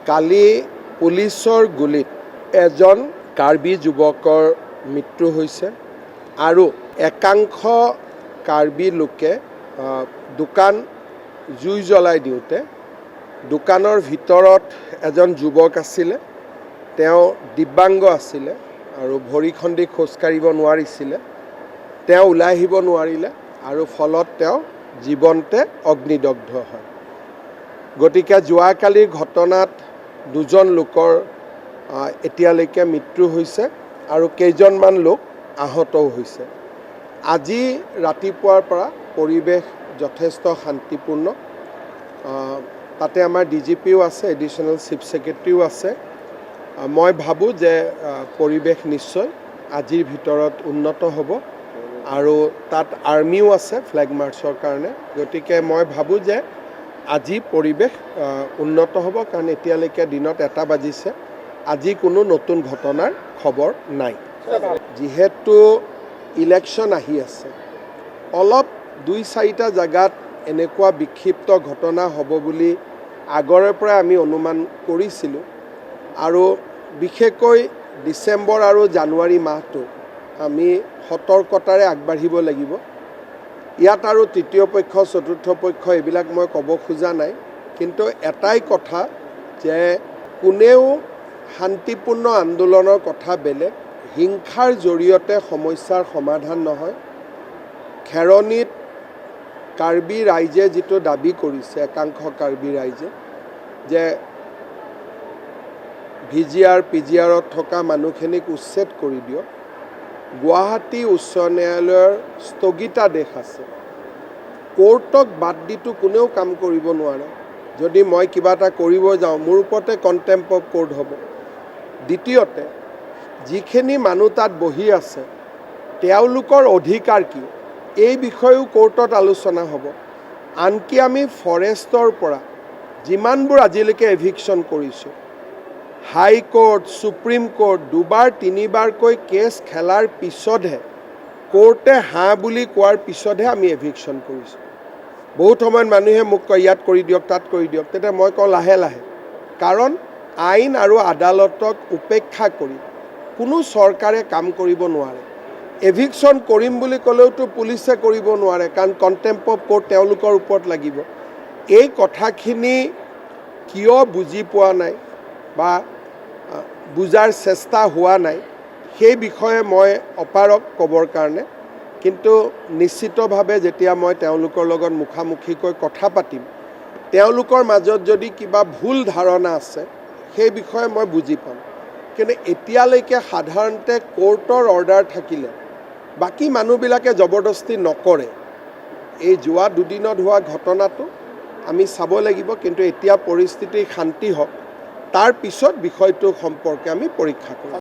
কালি পুলিচৰ গুলিত এজন কাৰ্বি যুৱকৰ মৃত্যু হৈছে আৰু একাংশ কাৰ্বি লোকে দোকান জুই জ্বলাই দিওঁতে দোকানৰ ভিতৰত এজন যুৱক আছিলে। তেওঁ দিব্যাংগ আছিলে আৰু ভৰিখন্দি খোজ কাঢ়িব নোৱাৰিছিলে। তেওঁ ওলাই আহিব নোৱাৰিলে আৰু ফলত তেওঁ জীৱনতে অগ্নিদগ্ধ হয়। গতিকে যোৱাকালিৰ ঘটনাত দুজন লোকৰ এতিয়ালৈকে মৃত্যু হৈছে আৰু কেইজনমান লোক আহতও হৈছে। আজি ৰাতিপুৱাৰ পৰা পৰিৱেশ যথেষ্ট শান্তিপূৰ্ণ। তাতে আমাৰ ডিজিপিও আছে, এডিশ্যনেল চিফ ছেক্ৰেটাৰীও আছে। মই ভাবোঁ যে পৰিৱেশ নিশ্চয় আজিৰ ভিতৰত উন্নত হ'ব আৰু তাত আৰ্মিও আছে ফ্লেগ মাৰ্চৰ কাৰণে। গতিকে মই ভাবোঁ যে আজি পৰিৱেশ উন্নত হ'ব, কাৰণ এতিয়ালৈকে দিনত 1টা বাজিছে। আজি কোনো নতুন ঘটনাৰ খবৰ নাই। যিহেতু ইলেকশ্যন আহি আছে, অলপ 2-4টা জেগাত এনেকুৱা বিক্ষিপ্ত ঘটনা হ'ব বুলি আগৰে পৰাই আমি অনুমান কৰিছিলোঁ আৰু বিশেষকৈ ডিচেম্বৰ আৰু জানুৱাৰী মাহটো আমি সতৰ্কতাৰে আগবাঢ়িব লাগিব। ইয়াত আৰু তৃতীয় পক্ষ, চতুৰ্থ পক্ষ এইবিলাক মই ক'ব খোজা নাই, কিন্তু এটাই কথা যে কোনেও শান্তিপূৰ্ণ আন্দোলনৰ কথা বেলেগ, হিংসাৰ জৰিয়তে সমস্যাৰ সমাধান নহয়। খেৰণীত কাৰ্বি ৰাইজে যিটো দাবী কৰিছে, একাংশ কাৰ্বি ৰাইজে, যে VGR PGRত থকা মানুহখিনিক উচ্ছেদ কৰি দিয়ক। গুৱাহাটী উচ্চ ন্যায়ালয়ৰ স্থগিতাদেশ আছে। কোৰ্টক বাদ দিটো কোনেও কাম কৰিব নোৱাৰে। যদি মই কিবা এটা কৰিব যাওঁ, মোৰ ওপৰতে কণ্টেম্প অফ কোৰ্ট হ'ব। দ্বিতীয়তে, যিখিনি মানুহ তাত বহি আছে তেওঁলোকৰ অধিকাৰ কি, এই বিষয়েও কোৰ্টত আলোচনা হ'ব। আনকি আমি ফৰেষ্টৰ পৰা যিমানবোৰ আজিলৈকে এভিকশ্যন কৰিছোঁ, হাইকোৰ্ট, সুপ্ৰিম কোৰ্ট 2-3বাৰকৈ কেছ খেলাৰ পিছতহে, কোৰ্টে হাঁ বুলি কোৱাৰ পিছতহে আমি এভিকশ্যন কৰিছোঁ। বহুত সময়ত মানুহে মোক কয় ইয়াত কৰি দিয়ক, তাত কৰি দিয়ক। তেতিয়া মই কওঁ লাহে লাহে, কাৰণ আইন আৰু আদালতক উপেক্ষা কৰি কোনো চৰকাৰে কাম কৰিব নোৱাৰে। এভিকশ্যন কৰিম বুলি ক'লেওতো পুলিচে কৰিব নোৱাৰে, কাৰণ কণ্টেম্প অফ কোৰ্ট তেওঁলোকৰ ওপৰত লাগিব। এই কথাখিনি কিয় বুজি পোৱা নাই বা বুজাৰ চেষ্টা হোৱা নাই, সেই বিষয়ে মই অপাৰক ক'বৰ কাৰণে। কিন্তু নিশ্চিতভাৱে যেতিয়া মই তেওঁলোকৰ লগত মুখামুখিকৈ কথা পাতিম, তেওঁলোকৰ মাজত যদি কিবা ভুল ধাৰণা আছে সেই বিষয়ে মই বুজি পাম। কিন্তু এতিয়ালৈকে সাধাৰণতে কোৰ্টৰ অৰ্ডাৰ থাকিলে বাকী মানুহবিলাকে জবৰদস্তি নকৰে। এই যোৱা 2 দিনত হোৱা ঘটনাটো আমি চাব লাগিব, কিন্তু এতিয়া পৰিস্থিতি শান্তি হওক, তাৰ পিছত বিষয়টো সম্পৰ্কে আমি পৰীক্ষা কৰিম।